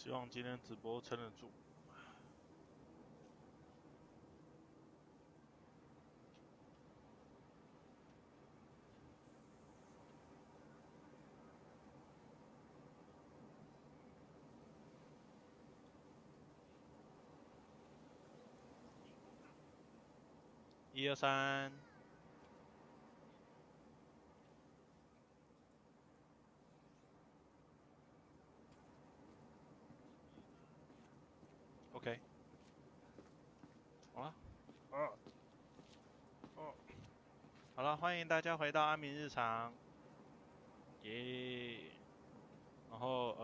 希望今天直播撑得住。1、2、3。OK。好了。好了，欢迎大家回到阿明日常。耶。然后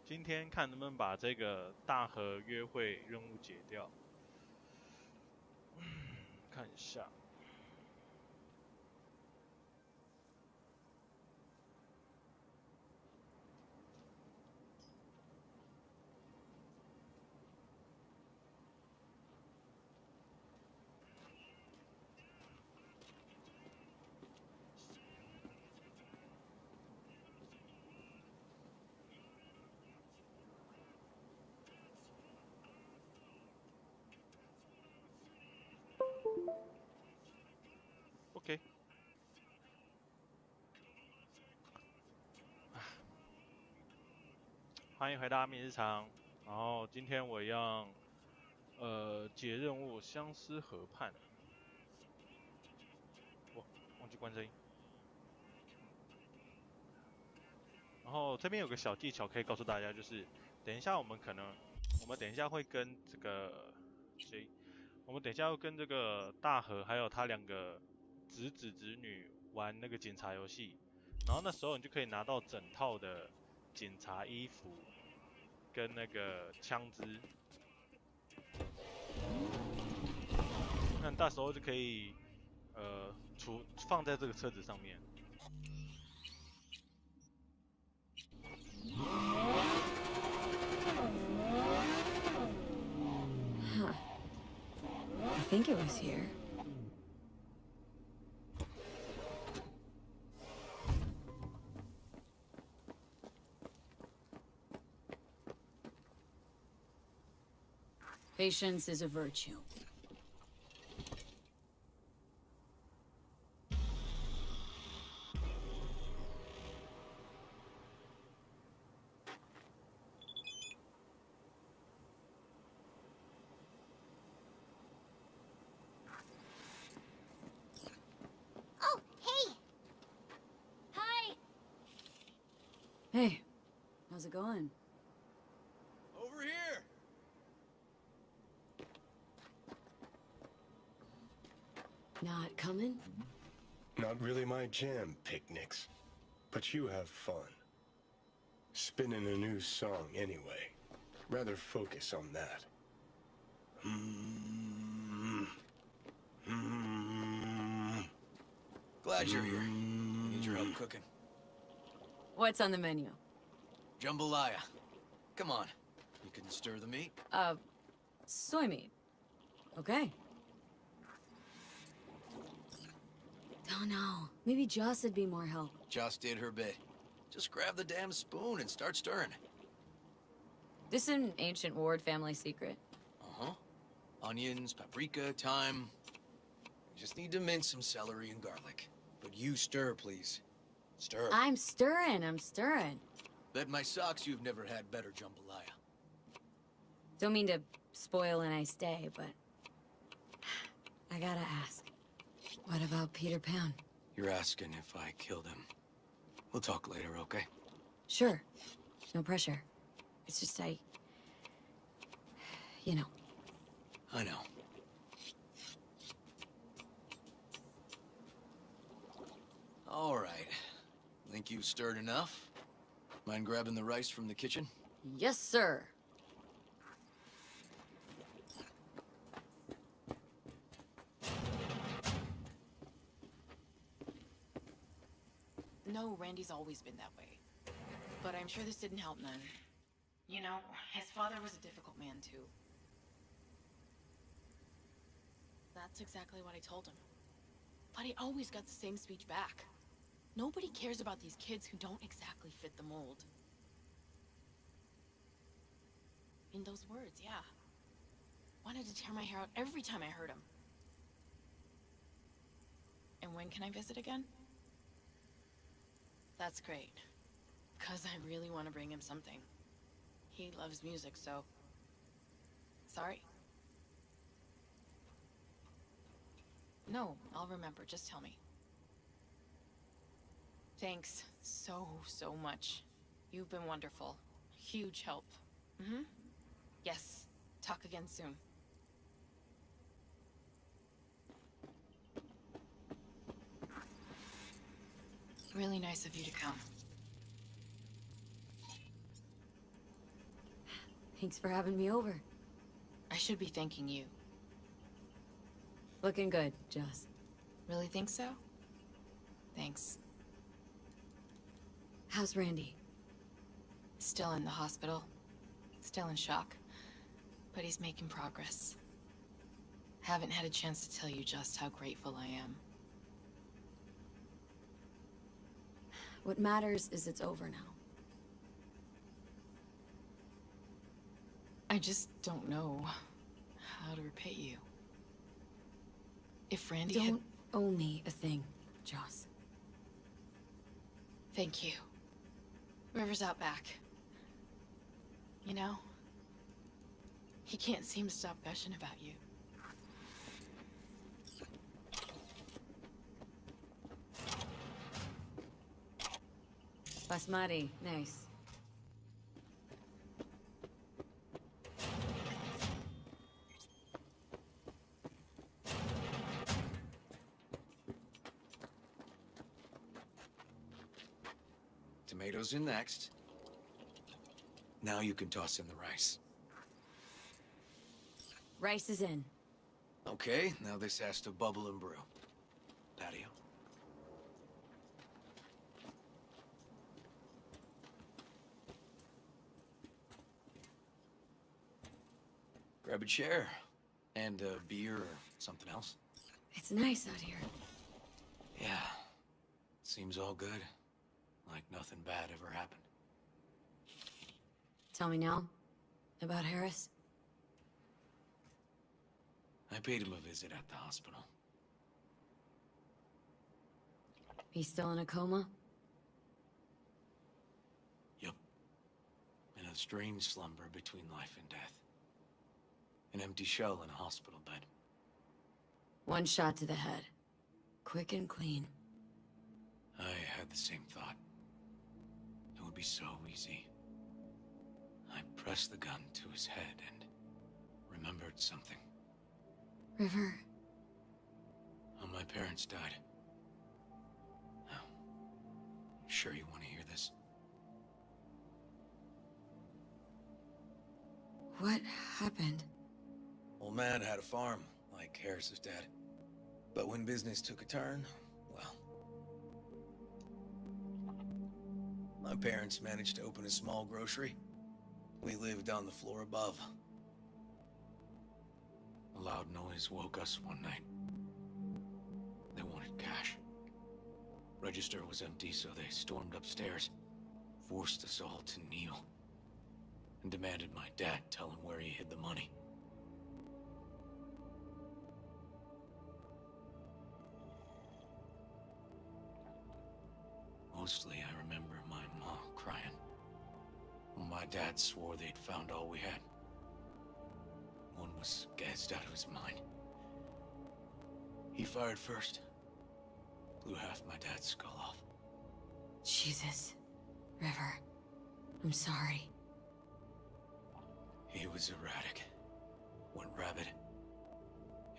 今天看能不能把这个大河约会任务解掉。看一下。OK。欢迎回到阿明日常。然后今天我一样，解任务相思河畔。忘记关声音。然后这边有个小技巧可以告诉大家，就是等一下我们等一下会跟这个我们等一下要跟这个大河还有他2个侄子侄女玩那个警察游戏，然后那时候你就可以拿到整套的警察衣服跟那个枪支，那你到时候就可以放在这个车子上面。Huh. I think it was here. Patience is a virtue. Oh, hey! Hi! Hey, how's it going? Over here! Not coming? Not really my jam, picnics. But you have fun. Spinning a new song anyway. Rather focus on that. Glad you're here. I need your help cooking. What's on the menu? Jambalaya. Come on. You can stir the meat. Soy meat. Okay. Oh no, maybe Joss would be more help. Joss did her bit. Just grab the damn spoon and start stirring. This is an ancient Ward family secret. Uh-huh. Onions, paprika, thyme. You just need to mince some celery and garlic. But you stir, please. Stir. I'm stirring. Bet my socks you've never had better jambalaya. Don't mean to spoil a nice day, but I gotta ask. What about Peter Pan? You're asking if I killed him. We'll talk later, okay? Sure. No pressure. It's just you know. I know. All right. Think you've stirred enough? Mind grabbing the rice from the kitchen? Yes, sir. No, Randy's always been that way. But I'm sure this didn't help none. You know, his father was a difficult man, too. That's exactly what I told him. But he always got the same speech back. Nobody cares about these kids who don't exactly fit the mold. In those words, yeah. Wanted to tear my hair out every time I heard him. And when can I visit again? That's great. 'Cause I really want to bring him something. He loves music, so... Sorry. No, I'll remember. Just tell me. Thanks so much. You've been wonderful. Huge help. Mm-hmm. Yes. Talk again soon. Really nice of you to come. Thanks for having me over. I should be thanking you. Looking good, Joss. Really think so? Thanks. How's Randy? Still in the hospital. Still in shock. But he's making progress. Haven't had a chance to tell you just how grateful I am. What matters is it's over now. I just don't know how to repay you. If Randy Don't owe me a thing, Joss. Thank you. River's out back. You know, he can't seem to stop gushing about you. Basmati, nice. Tomatoes in next. Now you can toss in the rice. Rice is in. Okay, now this has to bubble and brew. Patio. Grab a chair. And a beer or something else. It's nice out here. Yeah. Seems all good. Like nothing bad ever happened. Tell me now about Harris. I paid him a visit at the hospital. He's still in a coma? Yup. In a strange slumber between life and death. An empty shell in a hospital bed. One shot to the head. Quick and clean. I had the same thought. It would be so easy. I pressed the gun to his head and remembered something. River. How my parents died. Now, sure you want to hear this? What happened? Old man had a farm, like Harris's dad. But when business took a turn, well... My parents managed to open a small grocery. We lived on the floor above. A loud noise woke us one night. They wanted cash. Register was empty, so they stormed upstairs, forced us all to kneel, and demanded my dad tell him where he hid the money. Mostly, I remember my mom crying. When my dad swore they'd found all we had. One was gassed out of his mind. He fired first. Blew half my dad's skull off. Jesus. River. I'm sorry. He was erratic. Went rabid.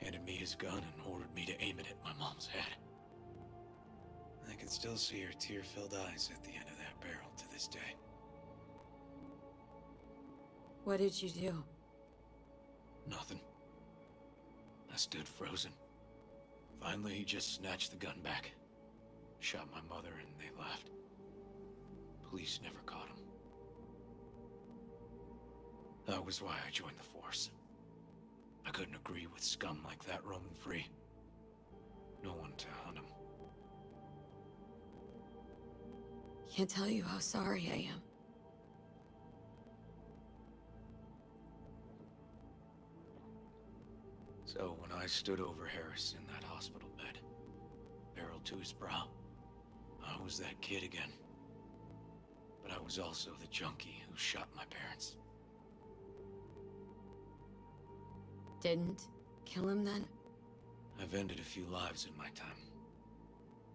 Handed me his gun and ordered me to aim it at my mom's head. I can still see her tear-filled eyes at the end of that barrel to this day. What did you do? Nothing. I stood frozen. Finally, he just snatched the gun back. Shot my mother and they left. Police never caught him. That was why I joined the force. I couldn't agree with scum like that roaming free. No one to hunt him. Can't tell you how sorry I am. So when I stood over Harris in that hospital bed, barrel to his brow, I was that kid again. But I was also the junkie who shot my parents. Didn't kill him then? I've ended a few lives in my time.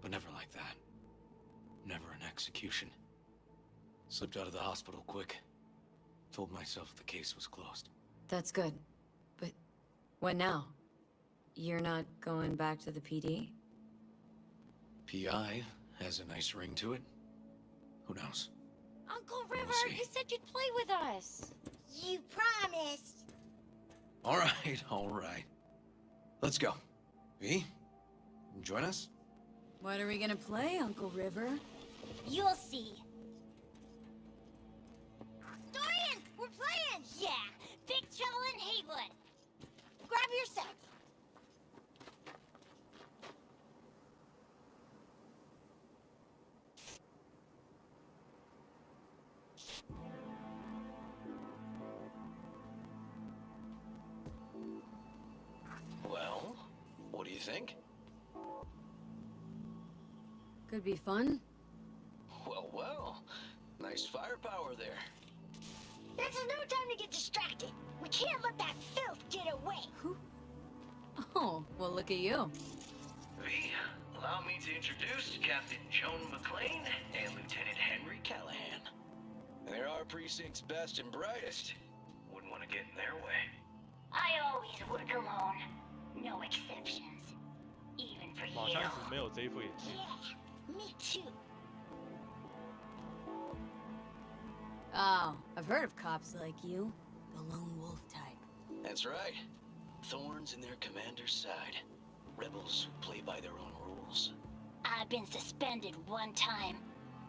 But never like that. Never an execution. Slipped out of the hospital quick. Told myself the case was closed. That's good. But what now? You're not going back to the PD? PI has a nice ring to it. Who knows? Uncle River, see. you said you'd play with us. You promised. All right. Let's go. V, join us? What are we gonna play, Uncle River? You'll see. Dorian, we're playing! Yeah, Big Trouble in Haywood. Grab your set. Well, what do you think? Could be fun. Well. Nice firepower there. This is no time to get distracted. We can't let that filth get away. Oh, well, look at you. V, allow me to introduce Captain Joan McClane and Lieutenant Henry Callahan. They're our precinct's best and brightest. Wouldn't want to get in their way. I always work alone. No exceptions. Even for 好 you. 像是没有这一副演技。 Yeah, me too. Oh, I've heard of cops like you. The lone wolf type. That's right. Thorns in their commander's side. Rebels who play by their own rules. I've been suspended 1 time,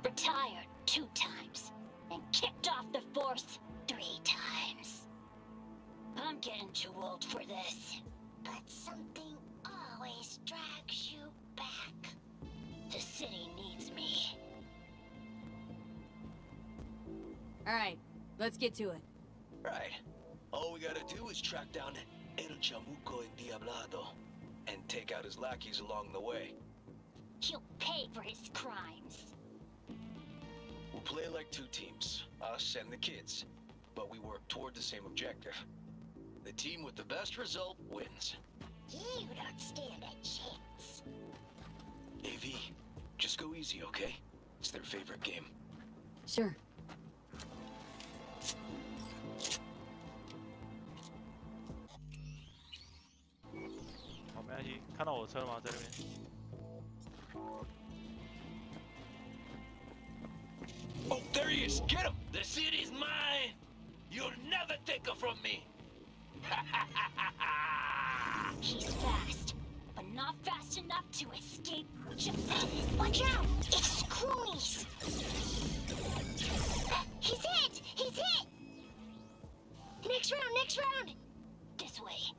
retired 2 times, and kicked off the force 3 times. I'm getting too old for this. But something always drags you back. The city needs me. All right, let's get to it. Right. All we gotta do is track down El Chamuco Endiablado and take out his lackeys along the way. He'll pay for his crimes. We'll play like 2 teams, us and the kids, but we work toward the same objective. The team with the best result wins. You don't stand a chance. AV, just go easy, okay? It's their favorite game. Sure. 好，没关系。看到我的车了吗？在这边。 Oh, there he is! Get him! The city's mine! You'll never take her from me! He's fast, but not fast enough to escape justice. Watch out! It's Croonies! He's hit! He's hit! Next round! This way.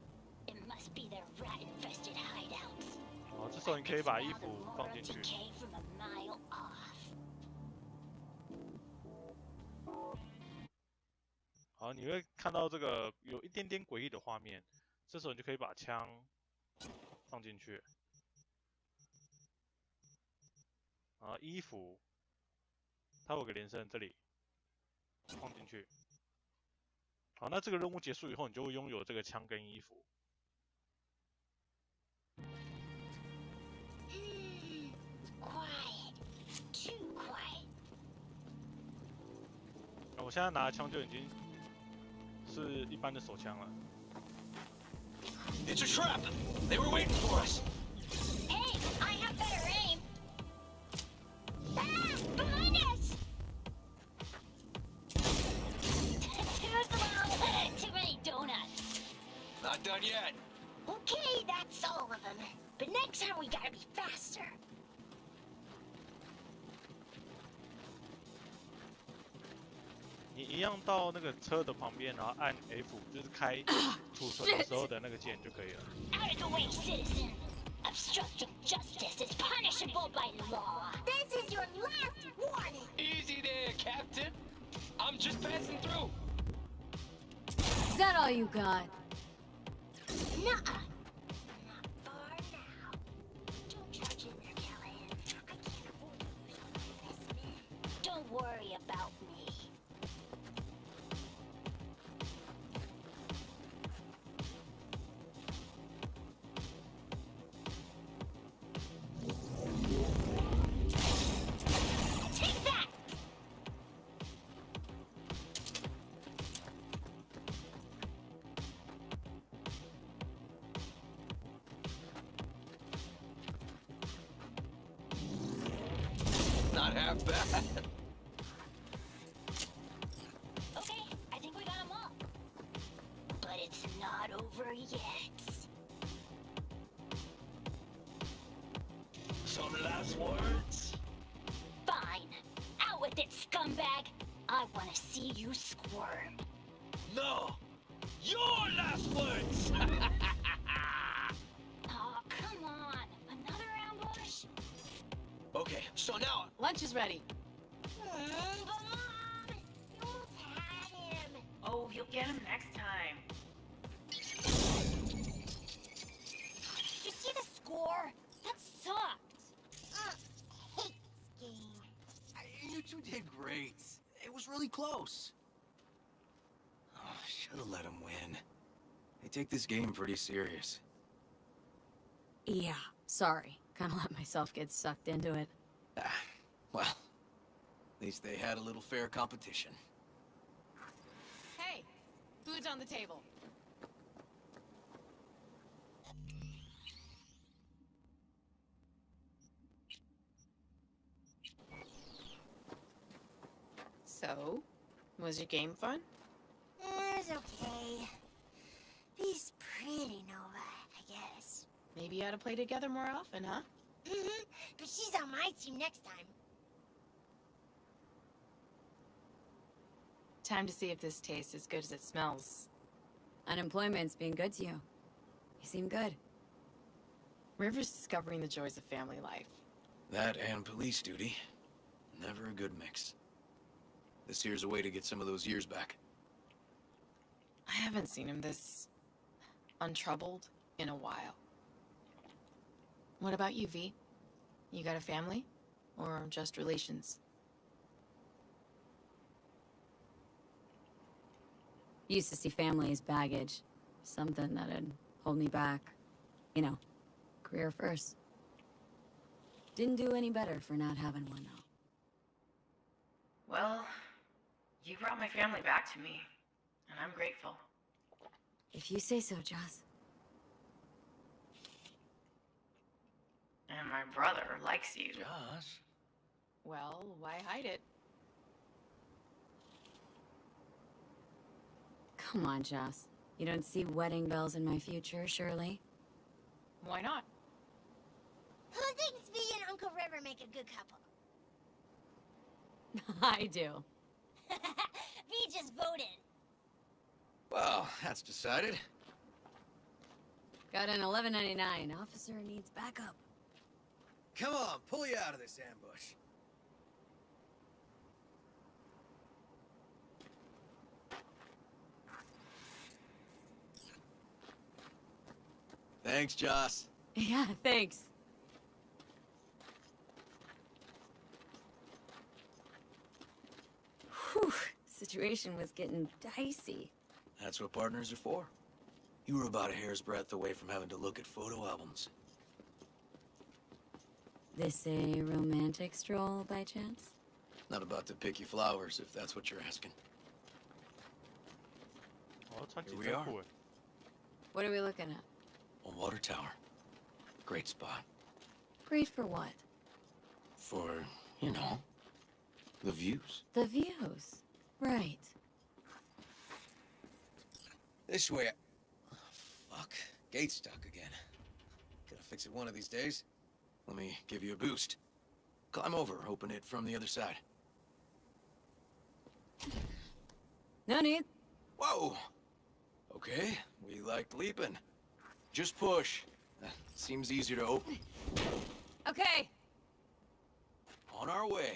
It must be their rat-infested hideouts. 好，这时候你可以把衣服放进去。 Decay from a mile off. 好，你会看到这个有一点点诡异的画面，这时候你就可以把枪放进去。然后衣服，它有个连身，这里放进去。好，那这个任务结束以后，你就会拥有这个枪跟衣服。Quiet. Too quiet. 那我现在拿的枪就已经是一般的手枪了。 It's a trap! They were waiting for us! Hey, I have better aim. Ah, behind us! Too slow. Too many donuts. Not done yet. Okay, that's all of them. But next time we gotta be faster. 你一样到那个车的旁边，然后按 F， 就是开储存的时候的那个键就可以了。 Out of the way, citizen. Obstructing justice is punishable by law. This is your last warning. Easy there, Captain. I'm just passing through. Is that all you got? Nuh-uh. that bad. Okay, I think we got them all. But it's not over yet. Some last words? Fine. Out with it, scumbag. I want to see you squirm. No! Your last words! Oh, come on. Another ambush? Okay, so now... Lunch is ready. But Mom, you almost had him. Oh, you'll get him next time. You see the score? That sucked. Hate this game. You two did great. It was really close. Oh, should have let him win. They take this game pretty serious. Yeah, sorry. Kinda let myself get sucked into it. Well, at least they had a little fair competition. Hey, food's on the table. So, was your game fun? It's okay. He's pretty Nova, I guess. Maybe you ought to play together more often, huh? But she's on my team next time. Time to see if this tastes as good as it smells. Unemployment's been good to you. You seem good. River's discovering the joys of family life. That and police duty. Never a good mix. This here's a way to get some of those years back. I haven't seen him this untroubled in a while. What about you, V? You got a family? Or just relations? Used to see family as baggage. Something that'd hold me back. You know, career first. Didn't do any better for not having one, though. Well, you brought my family back to me, and I'm grateful. If you say so, Joss. And my brother likes you. Josh? Well, why hide it? Come on, Joss. You don't see wedding bells in my future, surely? Why not? Who thinks V and Uncle River make a good couple? I do. V just voted. Well, that's decided. Got an 1199. Officer needs backup. Come on, pull you out of this ambush. Thanks, Joss. Yeah, thanks. Whew, situation was getting dicey. That's what partners are for. You were about a hair's breadth away from having to look at photo albums. This a romantic stroll by chance? Not about to pick you flowers, if that's what you're asking. Here we are. What are we looking at? A water tower. Great spot. Great for what? For, you know, the views. The views. Right. This way. Oh, fuck. Gate's stuck again. Gonna fix it one of these days. Let me give you a boost. Climb over, open it from the other side. No need. Whoa! Okay, we like leaping. Just push. Seems easier to open. Okay. On our way.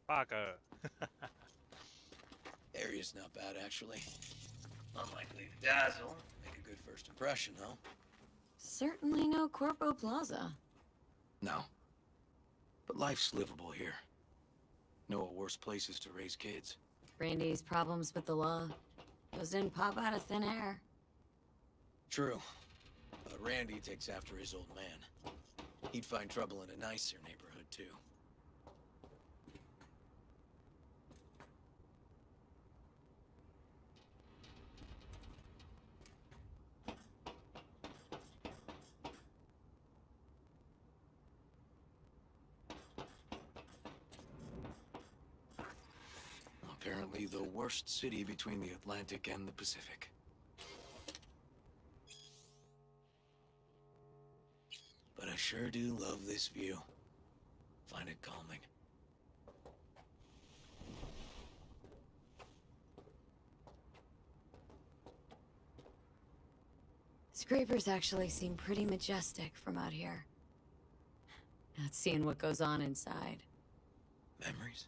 Bugger. Area's not bad, actually. Unlikely to dazzle. Make a good first impression, though. Certainly no Corpo Plaza. No. But life's livable here. Know of worse places to raise kids. Brandy's problems with the law. Those didn't pop out of thin air. True. But Randy takes after his old man. He'd find trouble in a nicer neighborhood, too. Apparently the worst city between the Atlantic and the Pacific. But I sure do love this view. Find it calming. Scrapers actually seem pretty majestic from out here. Not seeing what goes on inside. Memories?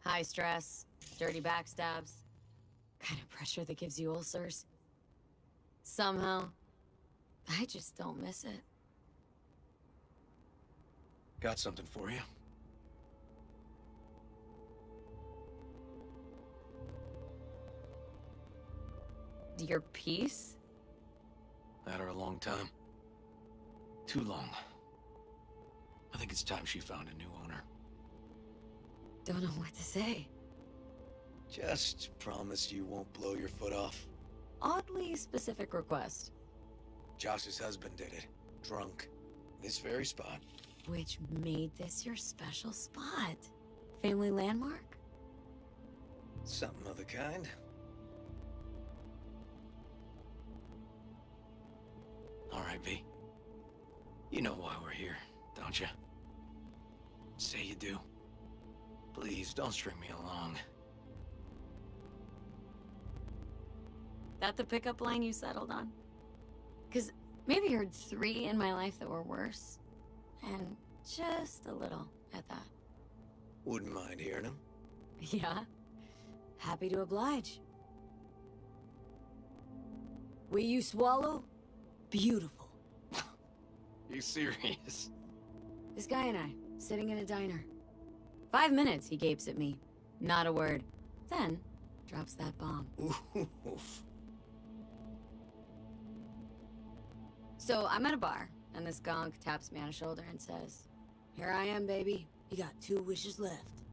High stress, dirty backstabs, kind of pressure that gives you ulcers. Somehow, I just don't miss it. Got something for you. Your piece? Had her a long time. Too long. I think it's time she found a new owner. Don't know what to say. Just promise you won't blow your foot off. Oddly specific request. Josh's husband did it. Drunk. This very spot. Which made this your special spot? Family landmark? Something of the kind. All right, V. You know why we're here, don't you? Say you do. Please, don't string me along. That the pickup line you settled on? 'Cause maybe heard 3 in my life that were worse. And just a little at that. Wouldn't mind hearing him. Yeah. Happy to oblige. Will you swallow? Beautiful. You serious? This guy and I, sitting in a diner. 5 minutes, he gapes at me. Not a word. Then, drops that bomb. Oof. So, I'm at a bar, and this gonk taps me on the shoulder and says, "Here I am, baby. You got 2 wishes left."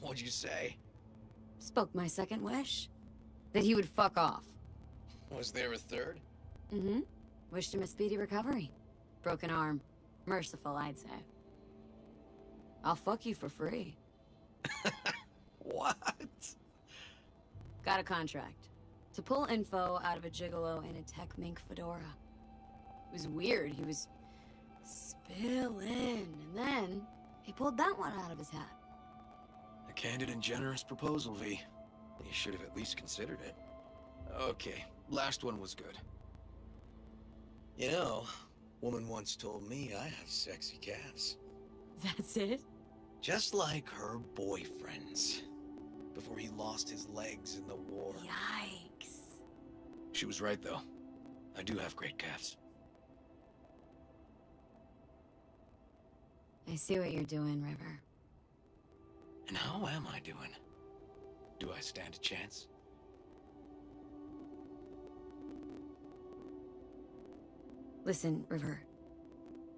What'd you say? Spoke my second wish. That he would fuck off. Was there a third? Mm-hmm. Wished him a speedy recovery. Broken arm. Merciful, I'd say. I'll fuck you for free. What? Got a contract. To pull info out of a gigolo in a tech mink fedora. It was weird. He was spilling. And then he pulled that one out of his hat. A candid and generous proposal, V. You should have at least considered it. Okay, last one was good. You know, woman once told me I have sexy calves. That's it? Just like her boyfriend's. Before he lost his legs in the war. Yikes. She was right, though. I do have great calves. I see what you're doing, River. And how am I doing? Do I stand a chance? Listen, River.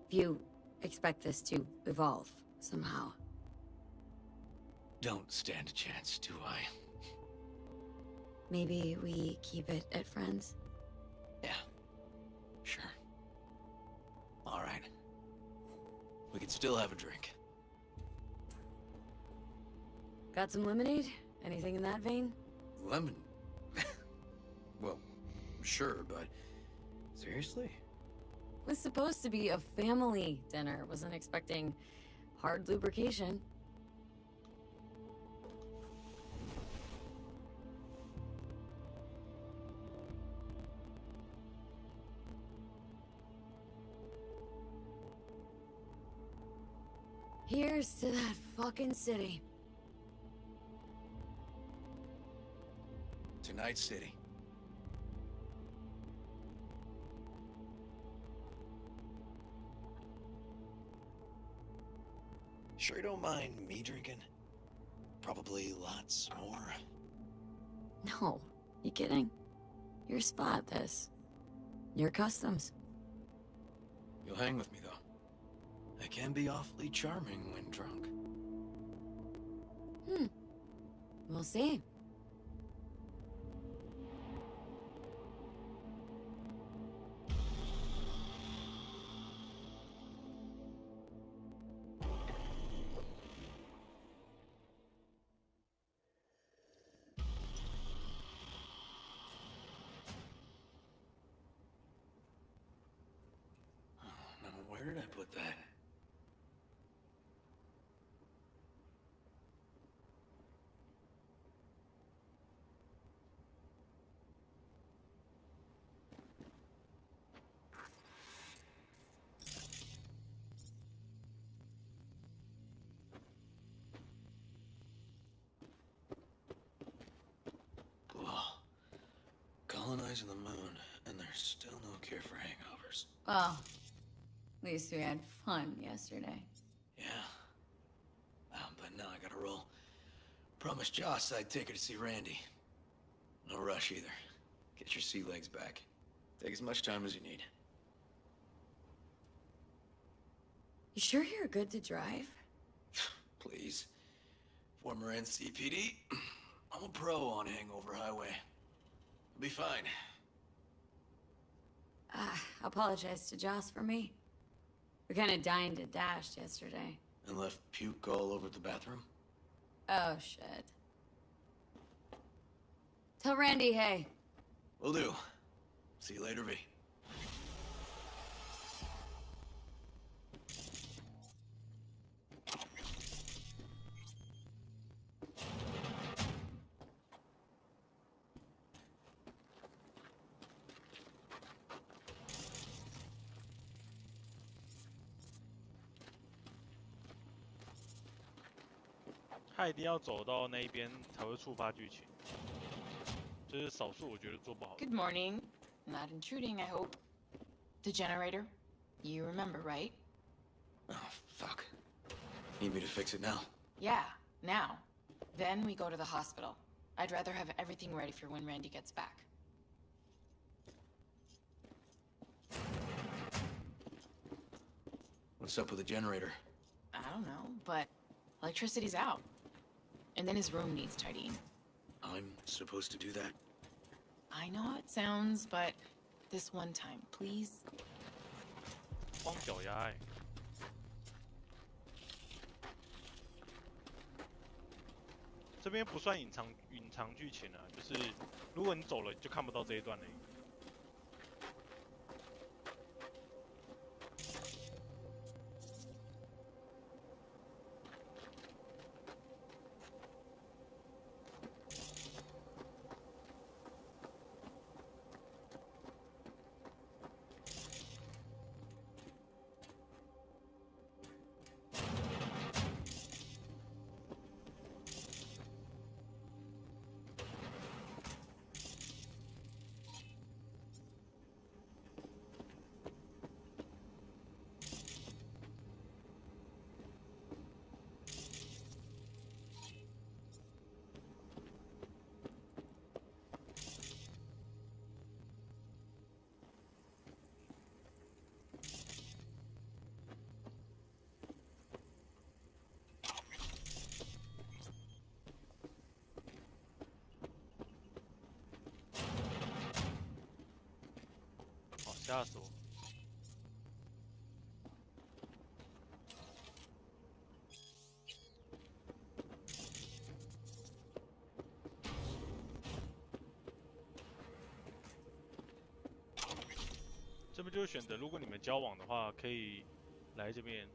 If you expect this to evolve somehow. Don't stand a chance, do I? Maybe we keep it at friends? Yeah, sure. All right. We can still have a drink. Got some lemonade? Anything in that vein? Lemon? Well, sure, but... Seriously? Was supposed to be a family dinner. Wasn't expecting hard lubrication. Here's to that fucking city. To Night City. Sure you don't mind me drinking? Probably lots more. No, you kidding? Your spot, this. Your customs. You'll hang with me, though. I can be awfully charming when drunk. We'll see. Where did I put that? Colonizing the moon, and there's still no cure for hangovers. Well, at least we had fun yesterday. Yeah. But now I gotta roll. Promised Joss I'd take her to see Randy. No rush either. Get your sea legs back. Take as much time as you need. You sure you're good to drive? Please. Former NCPD. I'm a pro on Hangover Highway. You'll be fine. Apologize to Joss for me. We kinda dined and dashed yesterday. And left puke all over the bathroom? Oh, shit. Tell Randy, hey. Will do. See you later, V.他一定要走到那一边才会触发剧情，这是少数我觉得做不好的。 Good morning. Not intruding, I hope. The generator? You remember, right? Oh, fuck. Need me to fix it now? Yeah, now. Then we go to the hospital. I'd rather have everything ready for when Randy gets back. What's up with the generator? I don't know, but electricity's out. And then his room needs tidying. I'm supposed to do that? I know how it sounds, but this one time, please. 光脚丫哎，这边不算隐藏剧情啊，就是如果你走了，你就看不到这一段了。吓死我！这边就是选择，如果你们交往的话，可以来这边。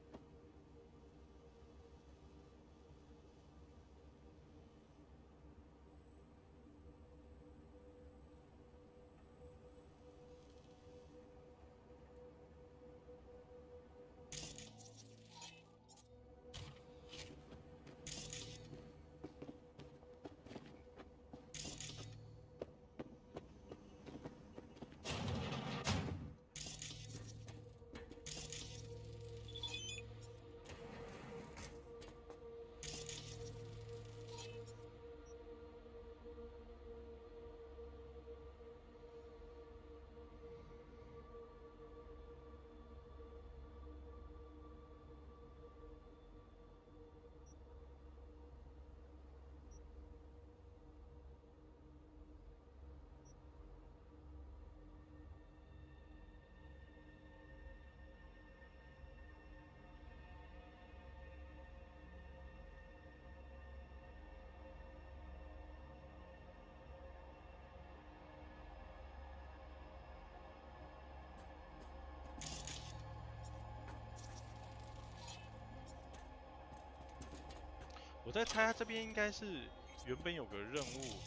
我在猜他这边应该是原本有个任务，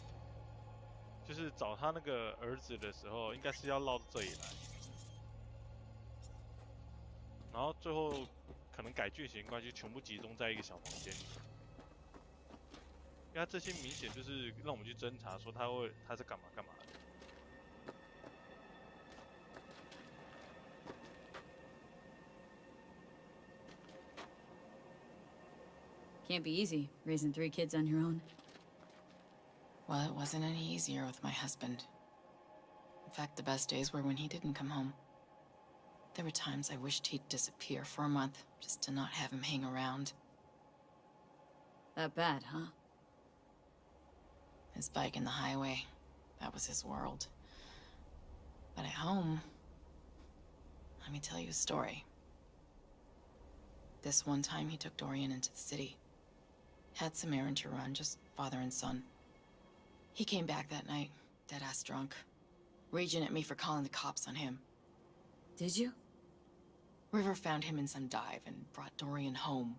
就是找他那个儿子的时候，应该是要绕到这里来，然后最后可能改剧情关系，全部集中在一个小房间里。因为他这些明显就是让我们去侦查，说他是干嘛干嘛的。 Can't be easy, raising 3 kids on your own. Well, it wasn't any easier with my husband. In fact, the best days were when he didn't come home. There were times I wished he'd disappear for a month, just to not have him hang around. That bad, huh? His bike in the highway, that was his world. But at home, let me tell you a story. This one time he took Dorian into the city. Had some errand to run, just father and son. He came back that night, dead-ass drunk, raging at me for calling the cops on him. Did you? River found him in some dive and brought Dorian home.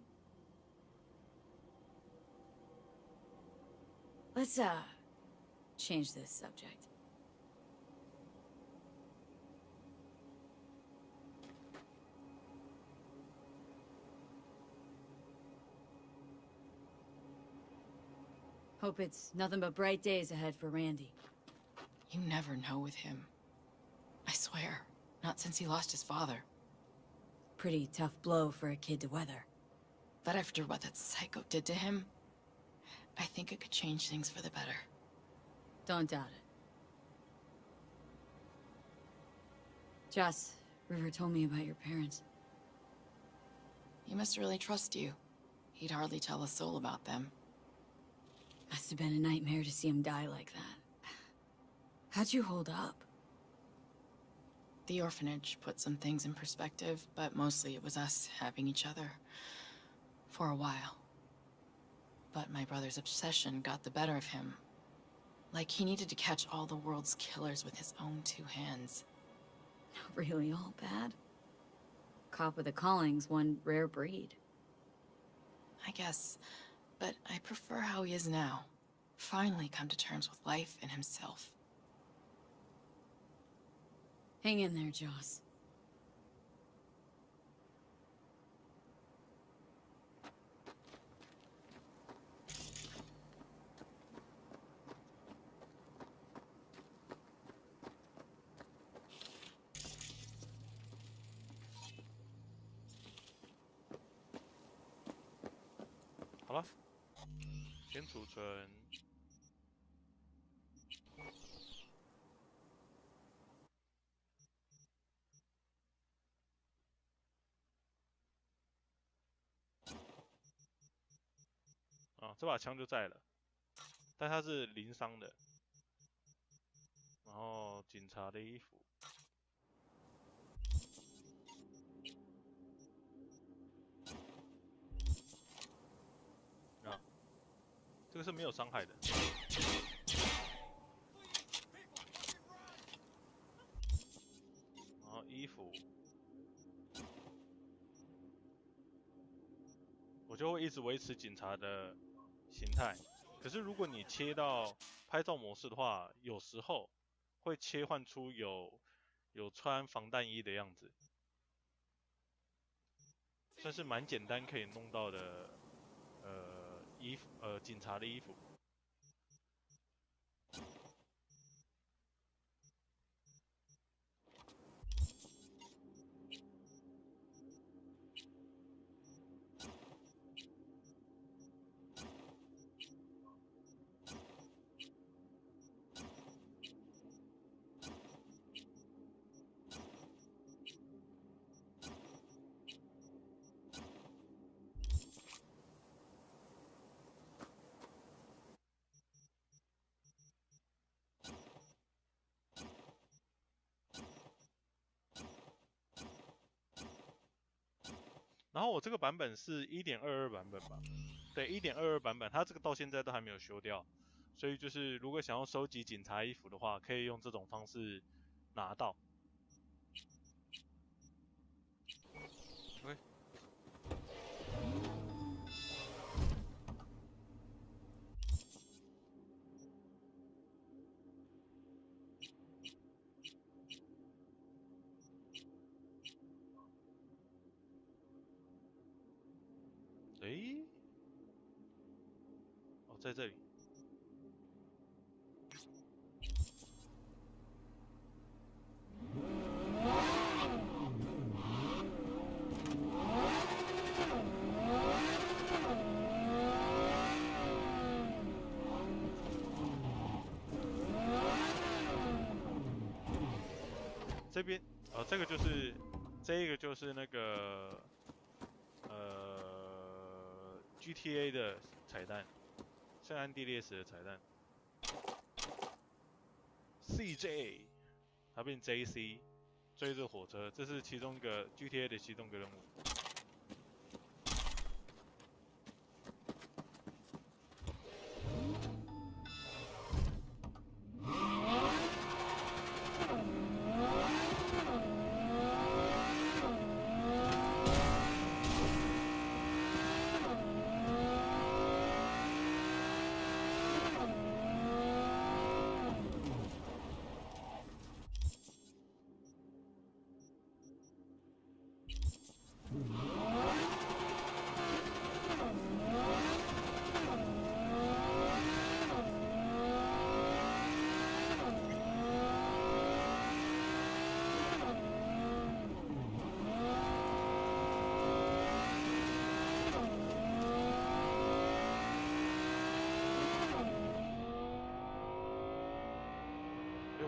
Let's, change this subject. Hope it's nothing but bright days ahead for Randy. You never know with him. I swear, not since he lost his father. Pretty tough blow for a kid to weather. But after what that psycho did to him, I think it could change things for the better. Don't doubt it. Joss, River told me about your parents. He must really trust you. He'd hardly tell a soul about them. Must have been a nightmare to see him die like that. How'd you hold up? The orphanage put some things in perspective, but mostly it was us having each other. For a while. But my brother's obsession got the better of him. Like he needed to catch all the world's killers with his own 2 hands. Not really all bad. Cop with a calling's one rare breed. I guess. But I prefer how he is now. Finally come to terms with life and himself. Hang in there, Joss.好了，先储存。啊，这把枪就在了，但它是零伤的。然后警察的衣服。啊，这个是没有伤害的。然后衣服，我就会一直维持警察的形态。可是如果你切到拍照模式的话，有时候会切换出有穿防弹衣的样子，算是蛮简单可以弄到的衣服警察的衣服。然后我这个版本是 1.22 版本吧，对 1.22 版本，它这个到现在都还没有修掉，所以就是如果想要收集警察衣服的话，可以用这种方式拿到。OK。诶，哦，在这里。这边，这个就是那个GTA 的彩蛋，圣安地列斯的彩蛋。CJ， 它变 JC， 追着火车，这是其中一个 GTA 的其中一个任务。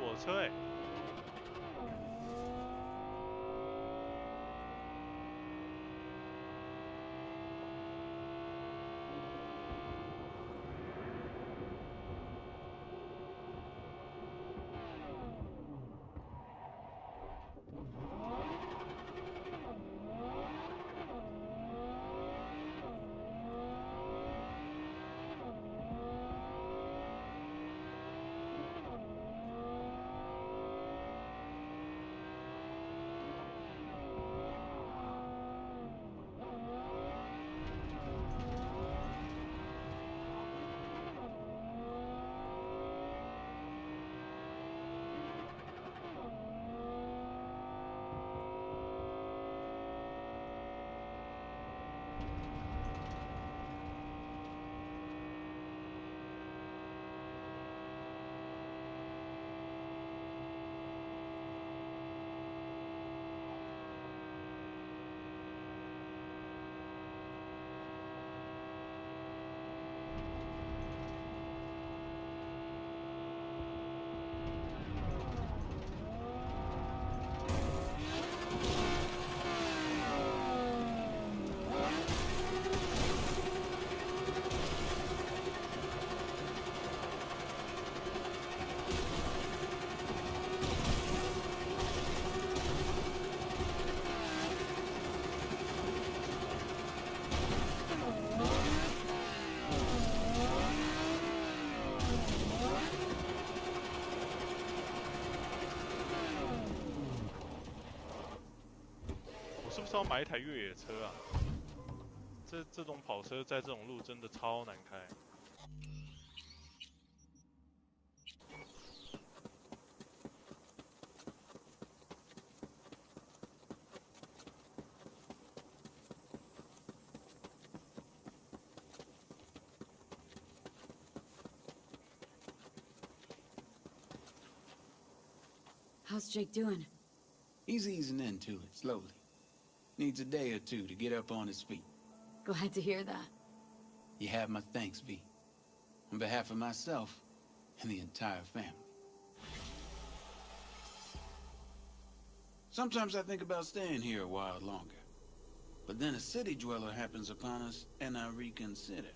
我车哎！是不是要买一台越野车啊？这种跑车在这种路真的超难开。How's Jake doing? He's easing into it, slowly. Needs a day or two to get up on his feet. Glad to hear that. You have my thanks, V. On behalf of myself and the entire family. Sometimes I think about staying here a while longer. But then a city dweller happens upon us, and I reconsider.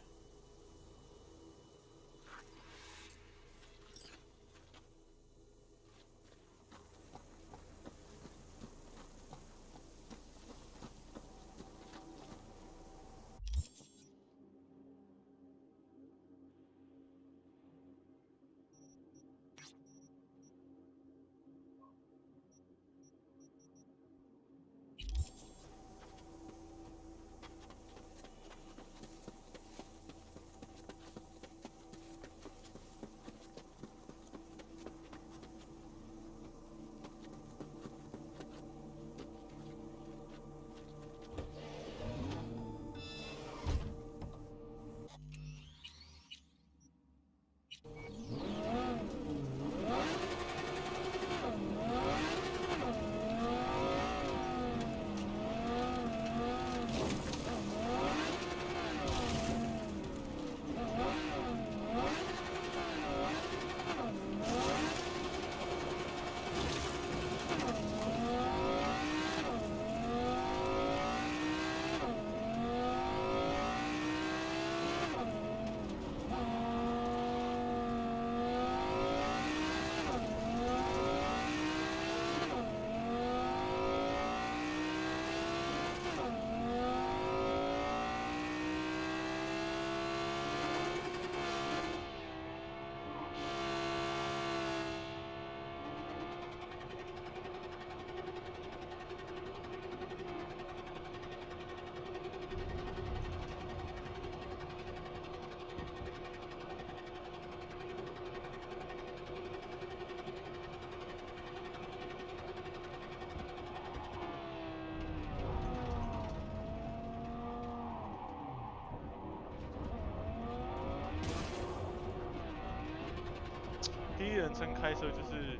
一人称开车就是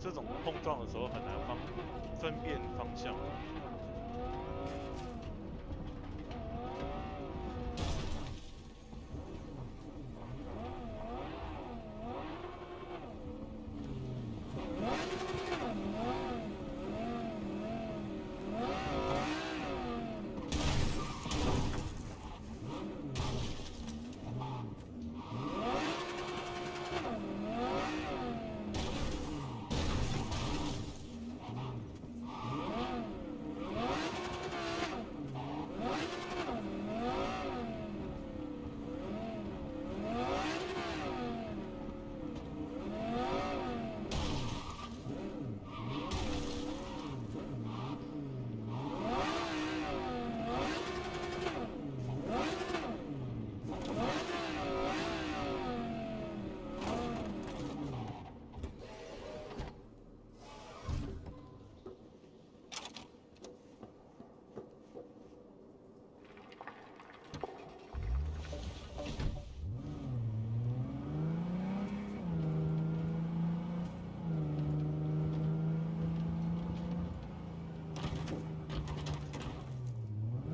这种碰撞的时候很难分辨方向。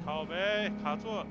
靠呗，卡住了。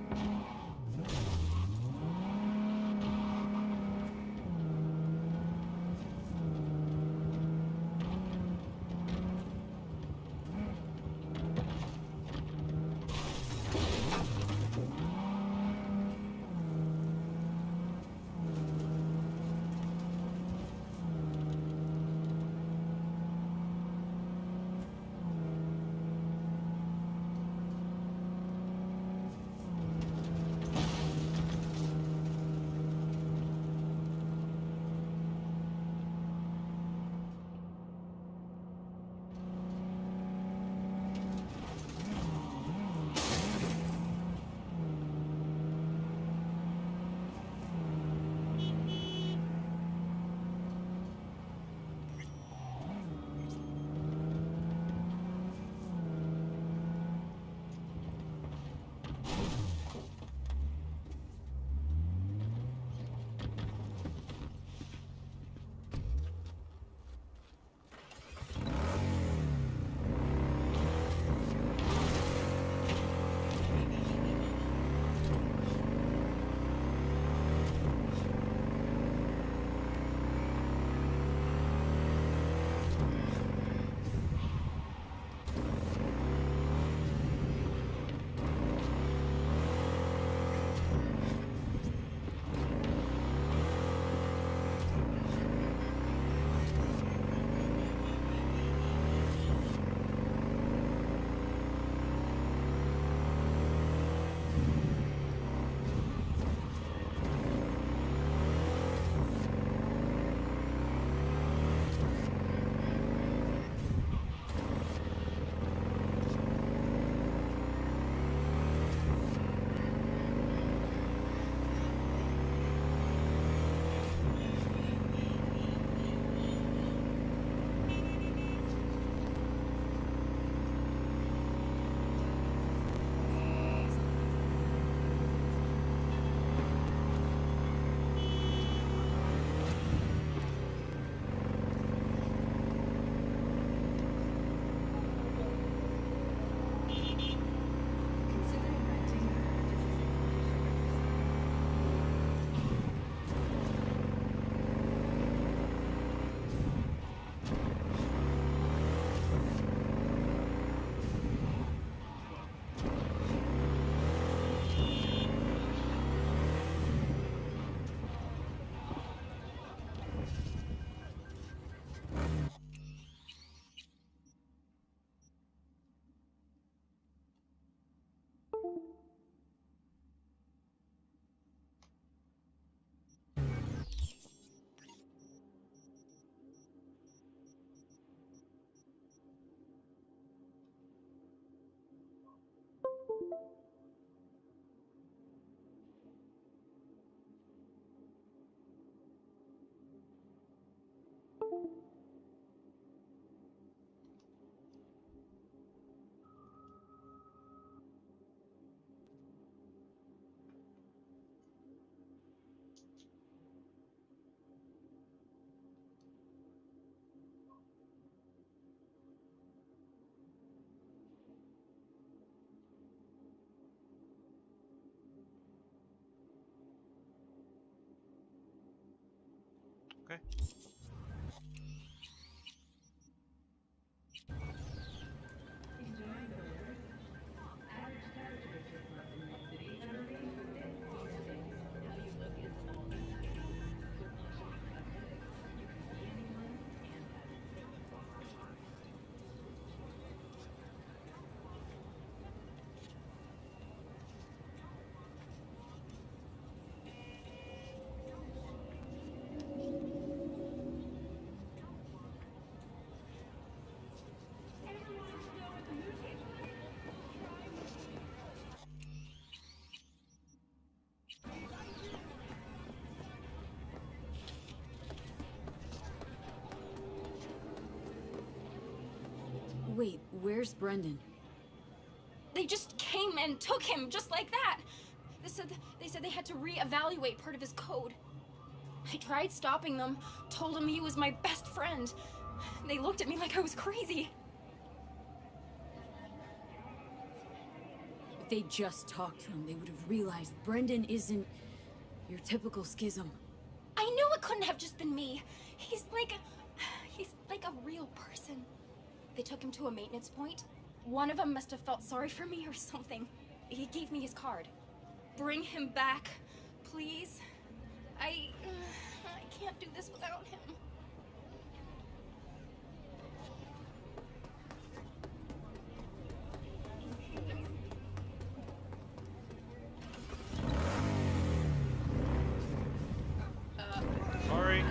OK。Wait, where's Brendan? They just came and took him, just like that. They said they had to reevaluate part of his code. I tried stopping them, told him he was my best friend. They looked at me like I was crazy. If they just talked to him, they would have realized Brendan isn't your typical schism. I knew it couldn't have just been me. He's like a real person. They took him to a maintenance point. One of them must have felt sorry for me or something. He gave me his card. Bring him back, please. I can't do this without him. Sorry.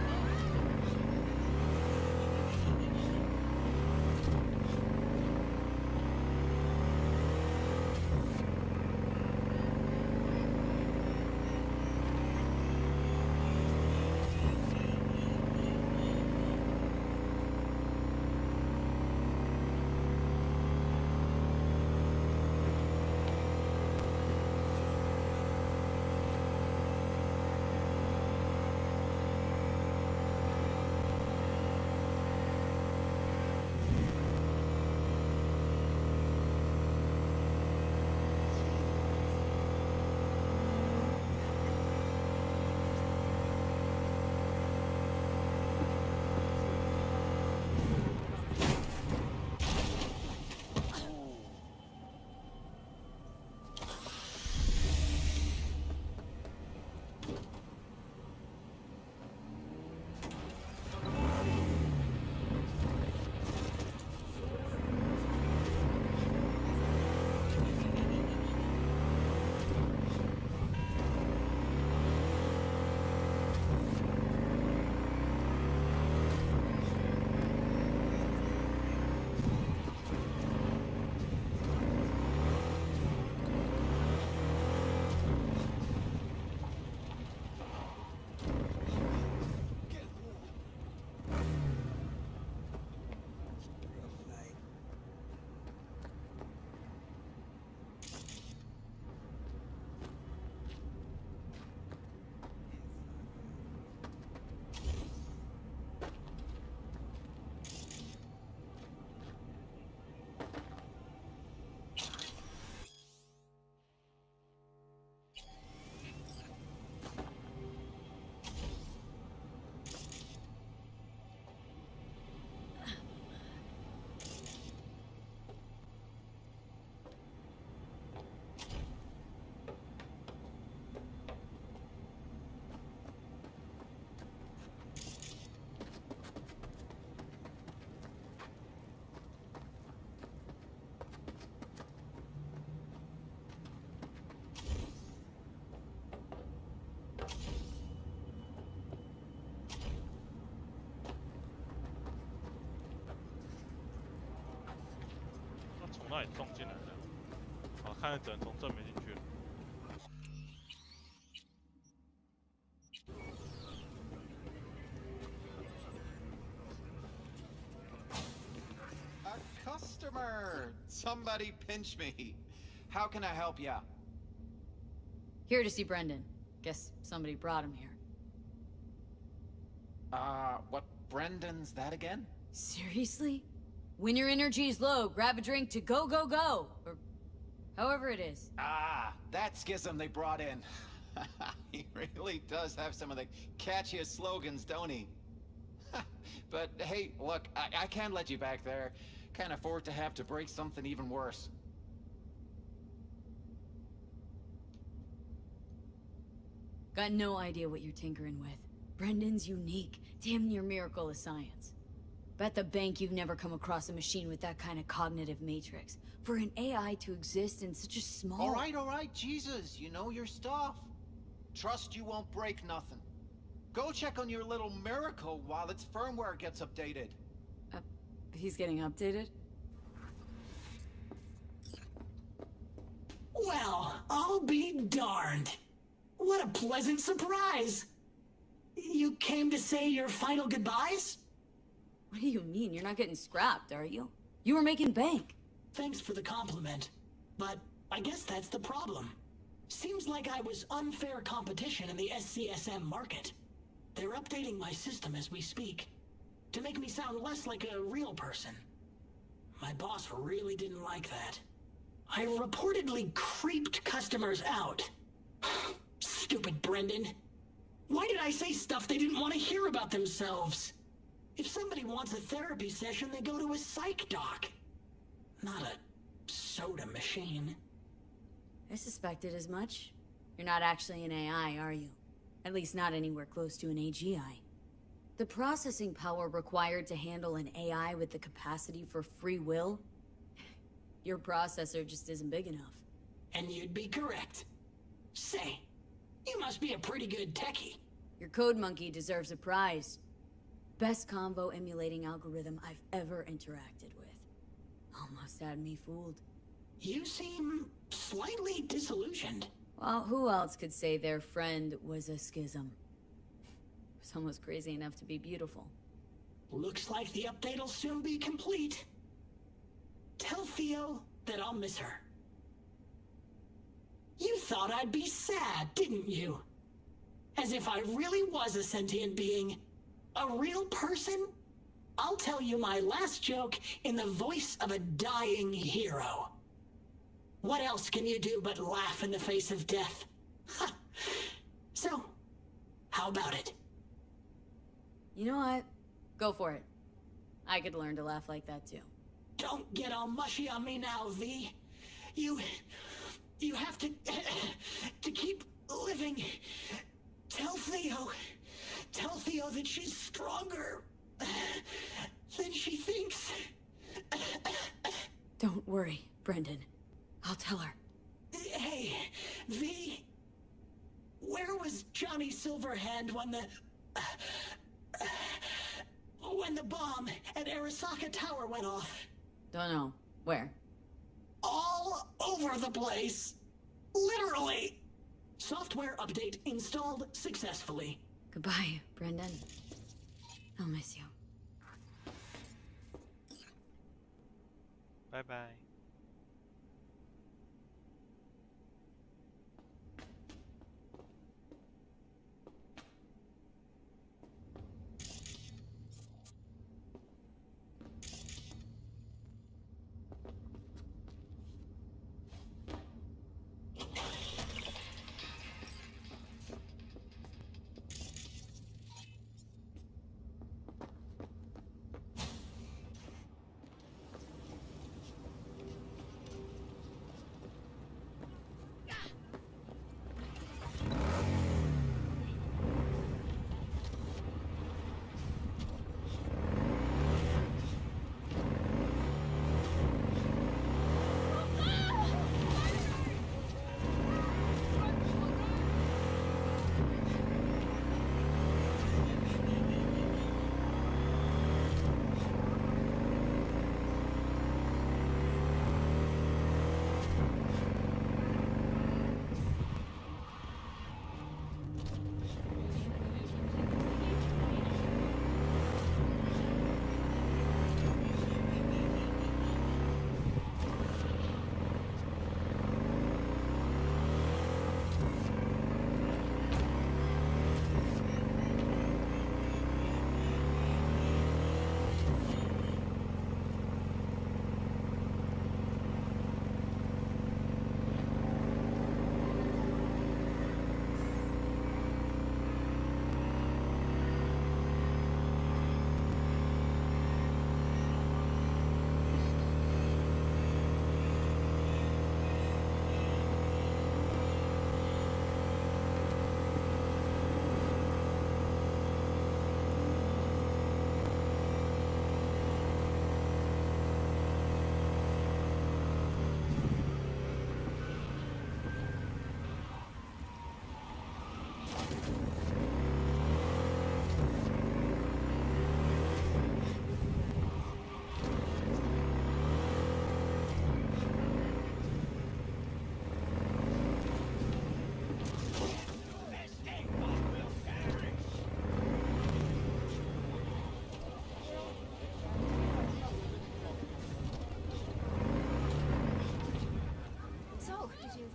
那里送进来的，好，看来只能从正面进去了。A customer! Somebody pinch me. How can I help ya? Here to see Brendan. Guess somebody brought him here. What Brendan's that again? Seriously? When your energy is low, grab a drink to go, go, go! Or however it is. Ah, that schism they brought in. He really does have some of the catchiest slogans, don't he? But hey, look, I can't let you back there. Can't afford to have to break something even worse. Got no idea what you're tinkering with. Brendan's unique, damn near miracle of science. Bet the bank you've never come across a machine with that kind of cognitive matrix. For an AI to exist in such a small... All right, Jesus, you know your stuff. Trust you won't break nothing. Go check on your little miracle while its firmware gets updated. He's getting updated? Well, I'll be darned. What a pleasant surprise. You came to say your final goodbyes? What do you mean? You're not getting scrapped, are you? You were making bank. Thanks for the compliment, but I guess that's the problem. Seems like I was unfair competition in the SCSM market. They're updating my system as we speak, to make me sound less like a real person. My boss really didn't like that. I reportedly creeped customers out. Stupid Brendan. Why did I say stuff they didn't want to hear about themselves? If somebody wants a therapy session, they go to a psych doc. Not a soda machine. I suspected as much. You're not actually an AI, are you? At least not anywhere close to an AGI. The processing power required to handle an AI with the capacity for free will? Your processor just isn't big enough. And you'd be correct. Say, you must be a pretty good techie. Your code monkey deserves a prize. Best convo emulating algorithm I've ever interacted with. Almost had me fooled. You seem slightly disillusioned. Well, who else could say their friend was a schism? Someone's crazy enough to be beautiful. Looks like the update'll soon be complete. Tell Theo that I'll miss her. You thought I'd be sad, didn't you? As if I really was a sentient being. A real person? I'll tell you my last joke in the voice of a dying hero. What else can you do but laugh in the face of death? Ha! So, how about it? You know what? Go for it. I could learn to laugh like that too. Don't get all mushy on me now, V. You have to keep living. Tell Theo that she's stronger than she thinks. Don't worry, Brendan. I'll tell her. Hey, V, where was Johnny Silverhand when the bomb at Arasaka Tower went off? Don't know. Where? All over the place. Literally. Software update installed successfully. Goodbye, Brendan. I'll miss you. Bye-bye.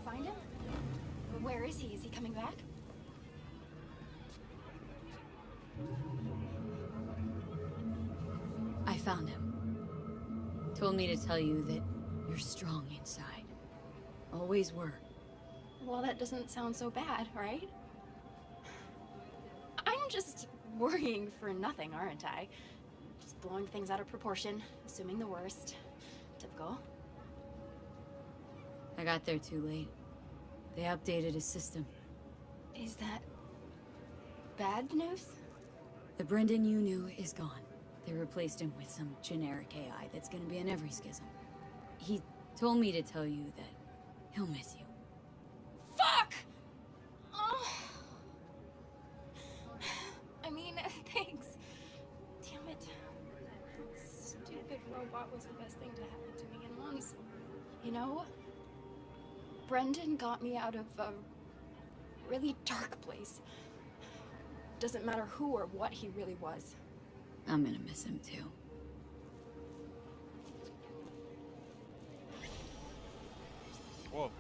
find him? Where is he? Is he coming back? I found him. Told me to tell you that you're strong inside. Always were. Well, that doesn't sound so bad, right? I'm just worrying for nothing, aren't I? Just blowing things out of proportion, assuming the worst. Typical. I got there too late. They updated his system. Is that bad news? The Brendan you knew is gone. They replaced him with some generic AI that's gonna be in every schism. He told me to tell you that he'll miss you. Fuck! Oh. I mean, thanks. Damn it. That stupid robot was the best thing to happen to me in months. You know, Brendan got me out of a really dark place. Doesn't matter who or what he really was. I'm gonna miss him too. Whoa.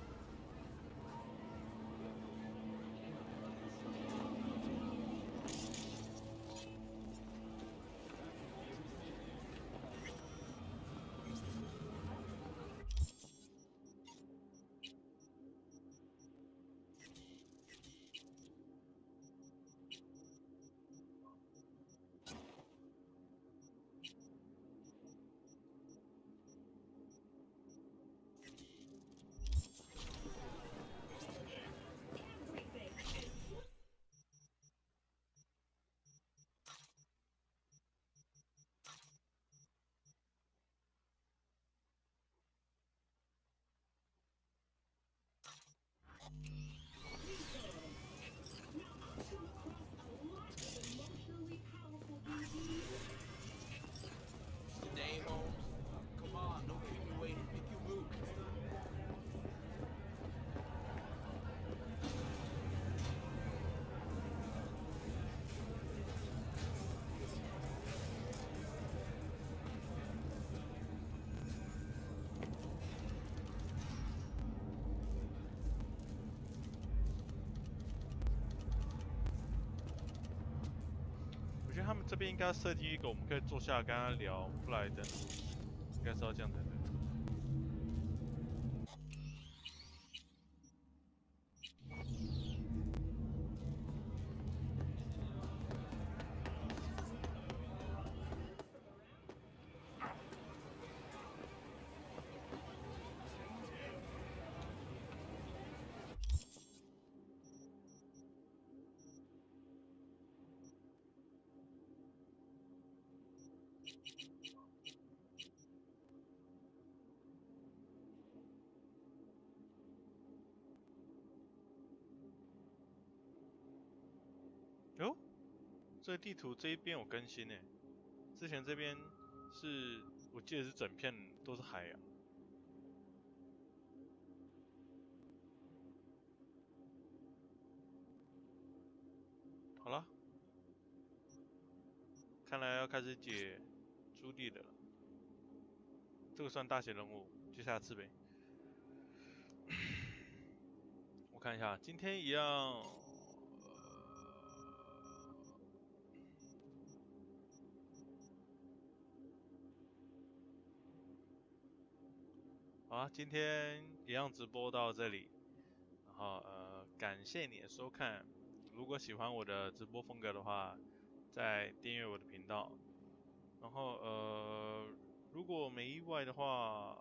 Name, Holmes. Come on, don't keep me waiting. Make you move.我觉得他们这边应该设计一个，我们可以坐下跟他聊布莱登，应该是要这样才对。哟，这个地图这一边有更新诶，之前这边是我记得是整片都是海洋。好了，看来要开始解朱棣的了，这个算大型任务，就下次呗。我看一下，今天一样。好啊，今天一样直播到这里，然后感谢你的收看。如果喜欢我的直播风格的话，再订阅我的频道。然后如果没意外的话，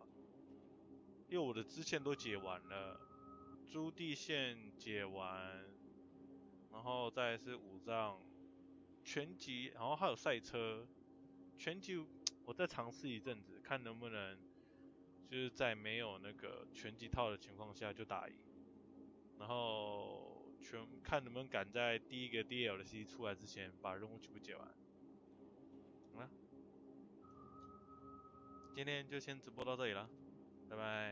因为我的支线都解完了，朱棣线解完，然后再来是武藏全集，然后还有赛车全集，我再尝试一阵子，看能不能。就是在没有那个全集套的情况下就打赢，然后看能不能赶在第一个 DLC 出来之前把任务全部解完。好了，今天就先直播到这里了，拜拜。